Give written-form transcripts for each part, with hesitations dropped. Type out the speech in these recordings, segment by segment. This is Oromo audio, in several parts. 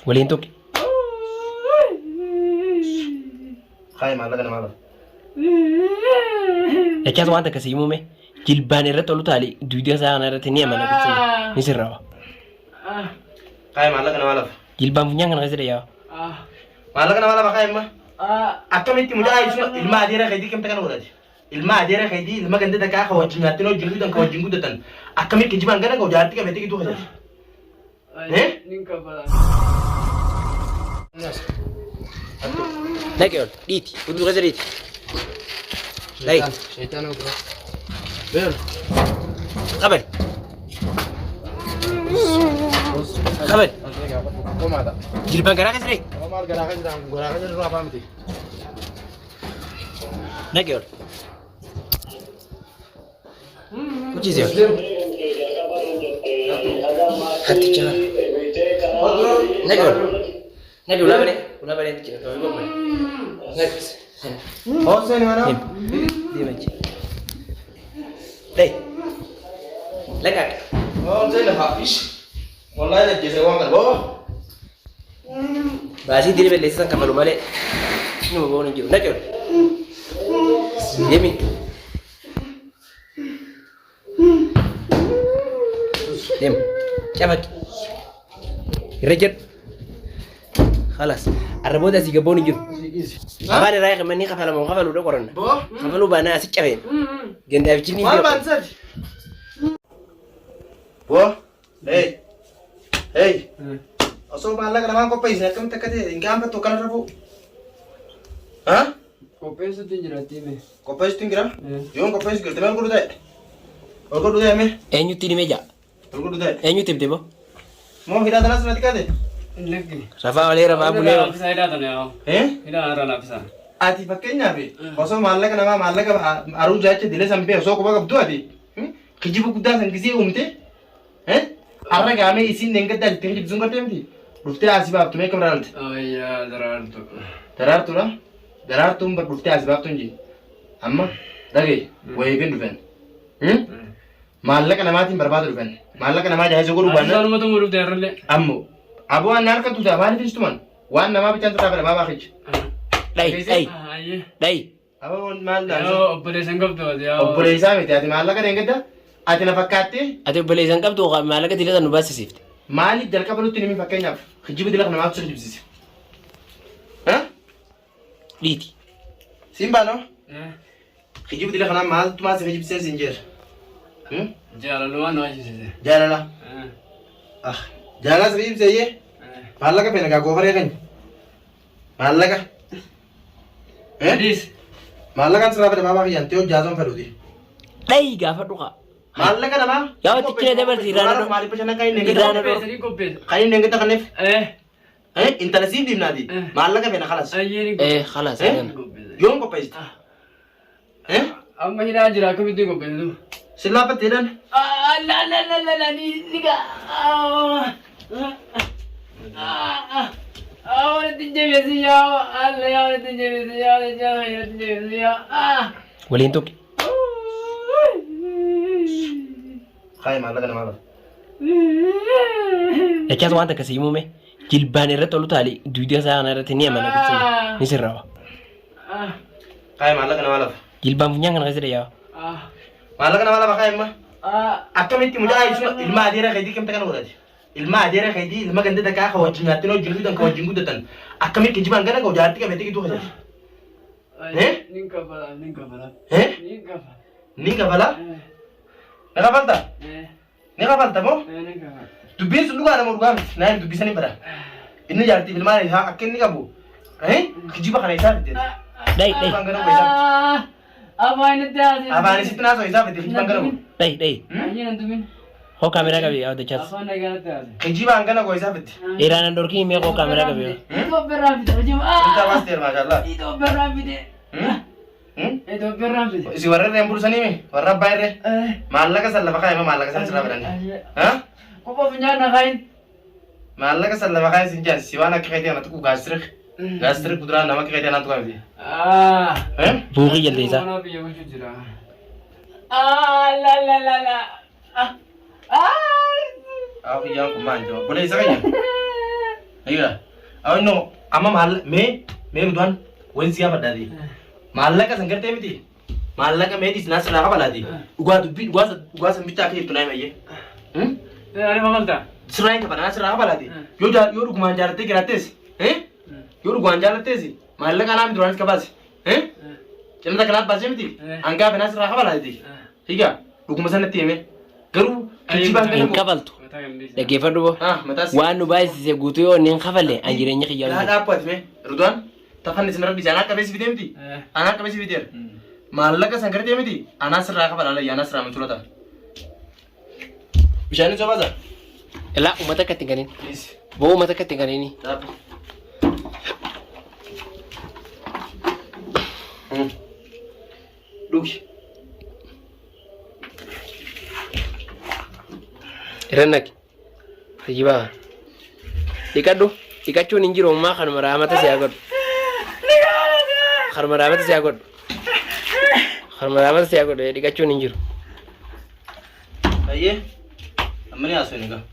ولين توك خاي معلقة أنا معلقة اكيد وانت كسيمو مي جلبان الرتولو تالي دويديا سانا رتني امانا كتسي نسروا خاي معلقة أنا معلقة جلبان فنيان كان غزر يا معلقة أنا معلقة خاي ما أكمل مجاي شو الماء ديره خيدي كم تكن ولاد الماء ديره خيدي الماء كنده تكا خوجين هاتينو جلودن خوجين قدتن أكمل كجيبان كنا كوجارتي كبتي كتوه جد إيه ناكيول ديتي ودو غزر ديتي لاي شيطان وكذا بير قبل قبل قوم هذا جلبان كان غزر قوم هذا قراقة جدا رابع متي ناكيول وجيزيو حتى جهر ناكيول ناكيول ولا بني انت كده تو يقول نكس هو سيني وانا دي ماشي داي لكاك هو سيني خافيش والله لا جزء واحد بابا باسي دي بلسان كفلو بالي شنو بقول نجيب ناكيول يمين يم كيفك رجل خلاص الربوت اسي جابون يجيب أبغى رايح مني خفلوا خفلوا ده قرنا خفلوا بنا اسي كفين جند أبيتني ما بنسى بو هي أصلا معلق أنا ما كوبايس نكمل تكتي إن كان بتوكل ربو ها Kopi itu tinggal di mana? كوبايس تنجرا يوم كوبايس قلت ما نقول ده أقول ده أمي أنيو تيني ميجا أقول ده أنيو تبدأ مو هيدا دنا سنتي كده Lagi. رفع عليه رفع بوليه Bisa ada tu ni awak. Tidak ada nak bisa. ati fakkeenya fi osoo maallaqa namaa maallaqa aruu jaacha dile sanbee osoo quba qabdu ati kijibu guddaa san gisee uumte arra gaamee isin nengadda ittiin jibsuun gartee miti dhuftee asii baaftu mee kam raalte Oh iya, terlalu. daraartuudha daraartuun bar dhuftee asii baaftu hin amma dhagee wayiifin dhufen maallaqa namaatiin barbaada dhufen maallaqa namaa jaayisa godhuu baannaan Asal matu murid terlalu. ammo aboo waan naan kattuuta maaliif istuman waan namaa bichaan tataa fedha maa baakicha داي داي Ayah. داي aboo maal Yo, operasi engkau tu dia. obboleessaa miti ati maallaqa nengadda ati na fakkaattee أتى بليزان كم توقع مالك تلاتة نباس سيفت maaliif jalqaba nutti nimi fakkeenyaaf kijiba dila namaatu sirri jibsise ليتي siin baano kijiba dila kanaa maaltu maa sirri jibsee siin jeer Jalan luar no aja sih. jaalala jaalala sirri jibseeyye maallaqa feena gaa goofaree kan maallaqa Hadis. maallaqaan sirraa fedha baabaa kiyyaan ta'uu jaasoon fedhuuti داي قافة دوقا maallaqa namaa يا وقت كده دبر تيرانا maaliif bashannaan kan inni Irraana engedda dho. Kopi, sini kopi. kan inni engedda kanneef Eh, intala siin diimnaati maallaqa feena kalas ayah ni إيه kopi. خلاص إيه؟ أنا Kopi. yoom qopheessite Amma hina jira kami tu kopi tu. sillaafatti jedhan La ni ka. Awak tinggal biasa ya. Allah ya, awak tinggal biasa ya. Jangan ya tinggal biasa ya. ولين توك kaayee maallaqa namaa lafa أكيد وانت كسيمو مي جلبان الرتولو تالي دويديا سانا رتني امانا كتسي نسروا kaayee maallaqa namaa lafa جلبان فنيان كان غزر يا maallaqa namaa lafa kaayee imma akkamitti mucaa ibsu ilma adeera keetii kamta kana godhate ilma adeera keetii ilma ganda takaa ka wajjin nyaattino jiruutan ka wajjin guddatan akkamitti kijibaan kana ka jaartii qabeetii gidduu hojjate Ni kafala, ni kafala. Ni kafala. ni kafala na kafalta ni kafalta moo Ni kafala. dubbiin sun dhugaa nama dhugaa miti naan dubbisanii bara inni jaartii ilmaan isaa akka inni qabu kijiba kana isaa fidde داي داي kijibaan kana isaa Apa ini dia? afaan isitti naasoo isaa fidde kijibaan kana داي داي Aja nanti min. هو كاميرا كبي أو دجاج Apa nak kata dia? kijibaan kana koo isaa fidde إيران دوركي مي هو كاميرا كبي Itu berapa dia? Macam inta waasteer maashaallah Itu berapa dia? Itu berapa dia? isi warra irreen bursanii mi warra abbaa irree maallaqa san lafa kaayee maallaqa san sirraa fedhanii Kau punya anak lain? maallaqa san lafa kaayee sin jaarsi waan akka keetii ana tuqu gaastirik kuduraa nama akka keetii ana tuqaa miti بوغي جلدي إذا Mana biar macam jira? La. Aku yang kemanjo. Boleh sekali. Iya. Aku no. Amma mal me tuan. Wen siapa tadi? Malah kan sengker temiti. Malah kan medis nasi nak apa lagi? Gua sembita ke itu naik aja. Ada makan tak? Selain kepada nasi nak apa lagi? Yo rumah jalan teh gratis. Yo rumah jalan teh sih. Malah kan kami tuan sekarang. Jangan tak kenal bahasa miti. Angka nasi nak apa lagi? Iya. Rumah sana tiame. Garu kiciban kan Kabaltu. Dhaggeeffadhu boo. Waan nu baay'isise guutuu yoo inni hin kafalle an jireenya kiyyaa Yaa dhaabbati mee Ruudaan tafanni isin rabbi anaa qabeessi fidee miti anaa qabeessi fideera maallaqa san gartee miti anaa sirraa kafala alayya anaa sirraa michulota bishaan isa baasa Ilaa uummata akka ittiin ganiin. Boo uummata akka ittiin ganiini. Dhugi. Irannaki. Tajibaa. Dhiqadhu. Dhiqachuun hin jiru ammaa kanuma raamata siyaa godhu. Kanuma raamata siyaa godhu. Kanuma raamata siyaa godhu dhiqachuun hin jiru. Ayyee. Amma ni haasoo ni gaa.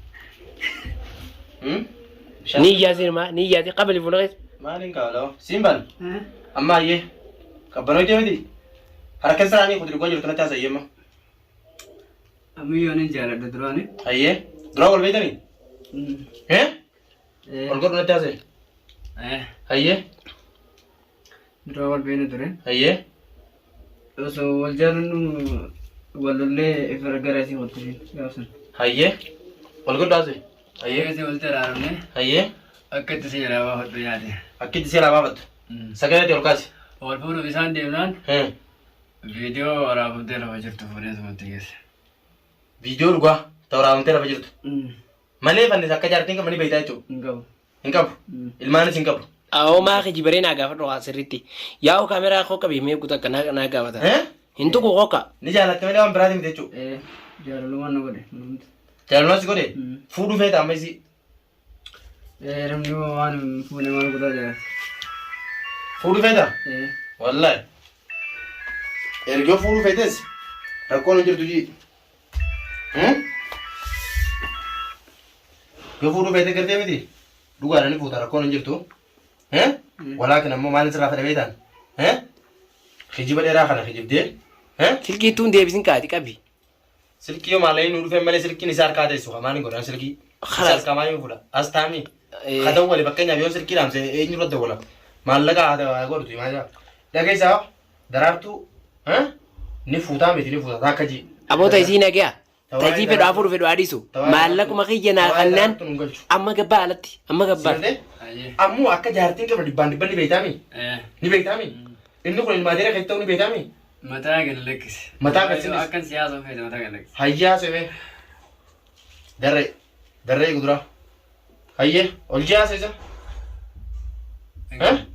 Ni iyyaasiin maa ni iyyaasiin qabali fuula keessa. Maaliin kaawalaa? Simban. Amma ayyee. Qabbanoo ijee miti. Harka isaanii kudurii goo jirtu natti haasayyeemma. Ammayyoon hin jaalladha duraani. Ayyee. Duraa wal beeytanii? Wal godhu natti haasa'e? Ayyee. Duraa wal beeyna ture. Ayyee. Osoo wal jaalannu walollee ifara gara isii wal turin gaafsan. Ayyee. Wal godhu haasa'e? Ayyee. Eegasii wal taraarame Ayyee. akka itti si jalaa baafadhu yaade. Akkitti seelaa baafattu. Sagalee ol kaasi. Wal fuudhuuf isaan deemnaan viidiyoo waraabamtee lafa jirtu fuudhee sumatti geesse. Viidiyoo dhugaa ta'u waraabamtee lafa jirtu. Malee fannis akka jaartiin qabanii beektaa jechuudha. Hin qabu. Hin qabu. Ilmaanis hin qabu. Awoo maa kiji baree naa gaafadhu waa sirriitti. Yaa'u kaameraa qoqa beemee kutaa akka naa gaafata. Hin tuqu qoqa. Ni jaalatte malee waan biraatiin miti jechuudha. Jaalalumaan na godhe. Jaalalummaa si godhe fuudhuu feeta amma isii. Namni waan fuudhee maal kutaa jaalata. Fuudhuu feeta? Wallaahi. Ergoo fuudhuu feetes rakkoon hin jirtu jii. Yoo fuudhuu feete gartee miti dhugaadhaan ni fuuta rakkoon hin jirtu. Walaakin ammoo maalin sirraa fedha beektaan? Kijiba dheeraa kana kijibdee. Silkiituun deebisin kaati qabi. Silkii yoo maallaqni nu dhufee malee silkiin isaa harkaa teessu maalin godhan silkii. Isaas qamaa yoo fuudha. As taa'anii. Haa ta'u wali fakkeenyaaf yoo silkii dhaamse eenyu irratti wala. Maallaqa haa godhutu himaa jira. Dhageessaa daraartuu ni fuutaa miti ni fuuta akka jii. Aboota isii nagaa. Tajii fedhu afur fedhu adiisu. Maallaquma kiyya naa kannaan amma gabbaa alatti amma gabbaa. Ammoo akka jaartiin qabna dhibbaan dhibban ni beektaami. Ni beektaami. Inni kun ilmaa dheeraa keessa ta'uu ni beektaami. Mataa gad lakkise. Mataa gadsinis. Akkan siyaasa feete mataa gad lakkise. Hayyaa seemee. Darree guduraa. Hayyee ol jiyaa seesa.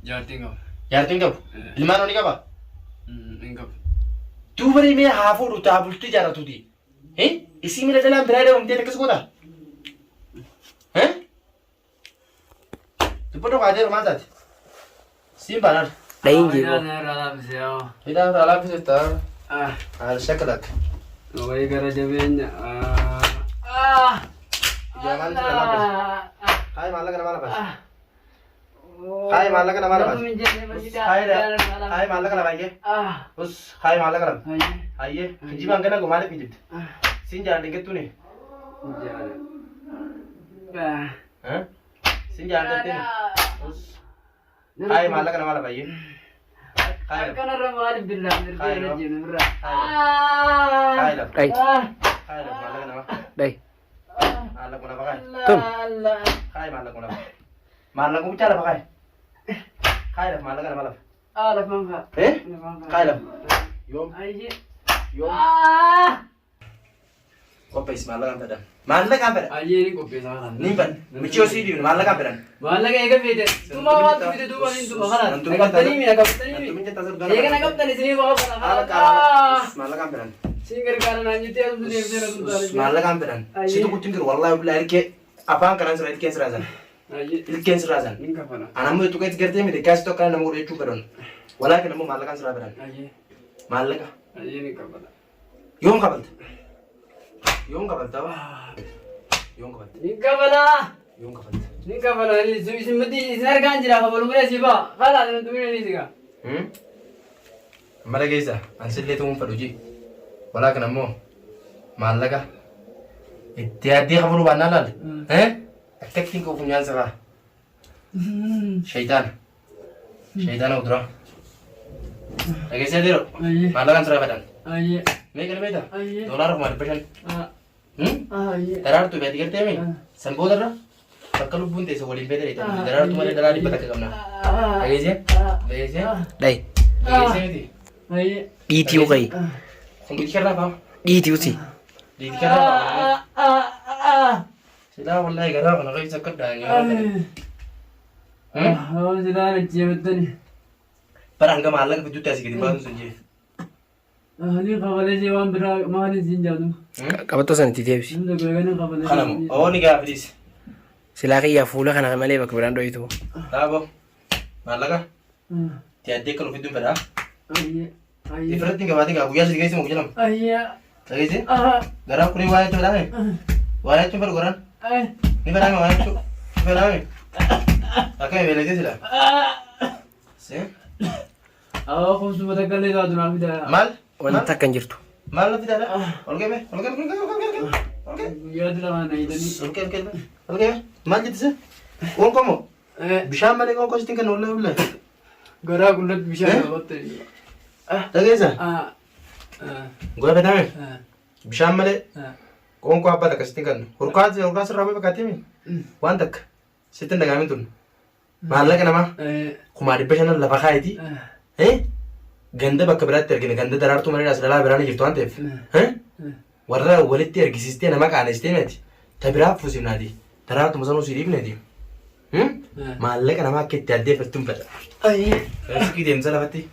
Jaartiin qabu. Jaartiin qabu. Ilmaan horii qaba. Hin qabu. Duuba mee haa fuudhu taa bultii jaaratuuti. Isii miila jalaan biraa dhabamtee akkas goota. Dubbadhu qaadee rumaa taate. Siin baanaan. Dhayin jiru. Hidhaan irraa laaffisee ta'a. Haal shakka takka. Wayii gara jabeenya. Ijaamaan jira laaffise. Kaayi maallaqa namaa lafaase. Kaayi maallaqa namaa lafaase. Kaayi maallaqa lafaayee. Us kaayi maallaqa lama. Hayyee kijibaan gana maaliif kijibte? Siin jaalladhe gettuuni? Siin jaalladhe us kaayi maallaqa namaa lafaayee. Kanarra maaliif billaan mirga jiru irraa? Kaayi lafa. Dhayi. Kaayi lafa maallaqa namaa. Dhayi. Maallaqa namaa kaayi. Tum. Kaayi maallaqa namaa. Maallaqa mucaa lafa kaayi. Kaayi lafa maallaqa namaa lafa. Lafaan fa'a. Kaayi lafa. Yoom? Yoom? Qopheessi maallaqaan fedhan. Maallaqaan fedhan. Ayyee ni qopheessaa kanaan. Niin fedhan. Michoo sii diimu maallaqaan fedhan. Maallaqa eega feete. Tuma waan fide duuba hin tuma kanaan. Naqabtanii mi naqabtanii mi. Eega naqabtan isinii ba'a kana. Maallaqaan fedhan. Siin gargaara naan jettee asuma deemtee na sultaane. Maallaqaan fedhan. Situ kuchin jiru wallaahi bilaa ilkee afaan kanaan sirraa ilkeen sirraasan. Ilkeen sirraasan. Hin kafana. Anammoo itti qeetti gartee miti kaasi tokko nama godhu jechuu fedhan. Walaakin ammoo maallaqaan sirraa fedhan. Maallaqa. Ayyee ni kafana. Yoom kafalte? Yoon qabaltaa. Yoon qabaltaa. Ninkabala. Yoon qabaltaa. Ninkabala. Isin mati isin argaan jira kabalu mure siba. Kala dan tumine ni siga. Mala geessa ansillee tuun fadhuji. Walaa kana immoo maallaqa itti addee kabalu baannaa laal. Akkattiin koo funyaan sabaa. Shaytaan. Shaytaan udura. Dhageessee diroo. Maallaqaan siraa fedhan. Meeqa ni beektaa? Doolaara kuma 500. Daraartuu beekti gartee mee? San boodarra bakka lubbuun teessa waliin beekte daraartuu malee daraa dhibba takka qabna. Dhageessee? Dhageessee? Dai. Dhageessee miti? Dhiitii uqayi. Kun gidi kerraa fa'aa? Dhiitii uti. Gidi kerraa fa'aa? Silaa wallaahi garaa kana keessa akka daa'imni. Sila najjeebattani. Bara hanga maallaqa fidduutti asii gadi baatu sun jee. Ni kabalee jee waan biraa maaliin siin jaadu. Qabattoo sana itti deebisi. Namni gurguranii kabalee. Kanamu ooni gaafadhiis. Silaa kiyyaa fuula kana malee bakka biraan dho'itu. Dhaaboo maallaqa tiyaaddee kan ofidduun fedhaa. Ifirratti hin gabaatiin gaa guyyaa sadii keessi muku jedhama. Dhageessee? Garaan kunii waa jechuun fedhaame? Waa jechuun fedhu goraan? Ni fedhaame waa jechuun? Ni fedhaame? Akka ebeeletee sila? See? Awwa kumsuma takkaillee taatu naaf fidaa. Maal? Wanta akka hin jirtu. Maal na fidaadha? Olgeeme? Olgeeme? Guyyaatti lamaan na hidhanii. Olgeeme? Olgeeme? Maal jettise? Qoonqoo moo? Bishaan malee qoonqoo sitti kan oollee oollee? Garaa guddatti bishaan qabatte. Dhageessa? Goya fedhaame? Bishaan malee qoonqoo abbaa takka sitti kan hurkaa sirraa bu'ee fakkaattii mi? Waan takka sitti hin dhagaamin tun. Maallaqa namaa kumaa 500 lafa kaayiti. Ganda bakka biraatti argina ganda daraartuu malee asirraa biraan jirtu waan ta'eef. Warra walitti ergisistee nama qaanestee miti. Ta biraa fuusimnaati. Daraartuma sanuu sii dhiibneeti. Maallaqa namaa akka itti addeeffattuun fedha. Sikii deemsa lafatti.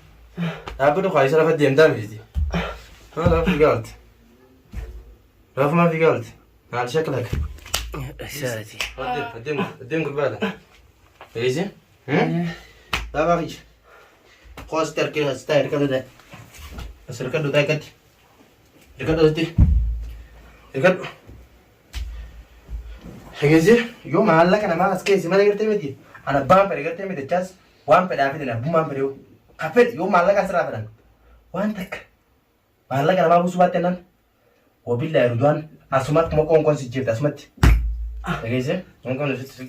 Dhaabbata kwaayisa lafatti deemtaa miti. Lafa fiigaa oolte. Lafumaa fiigaa oolte. Maal shakla akka. Isaati. Addeem gurbaadha. Dhageessee? Dhaabaa fi qoositti harkee as taa'e hirkatu ta'e. As hirkadhu ta'e akkatti. Hirkadhu asitti. Hirkadhu. Dhageessee? Yoo maallaqa namaa as keessi malee gartee miti. Ana abbaan fedhe gartee miti achaas waan fedhaa fedhe abbummaan fedhe yoo. Ka fedhe yoo maallaqa asirraa fedhan. Waan takka. Maallaqa namaa buusuu baatte nan. Wabillaa yeroo du'an asuma akkuma qoonqoon si jeefte asumatti. Dhageessee? Qoonqoon asitti.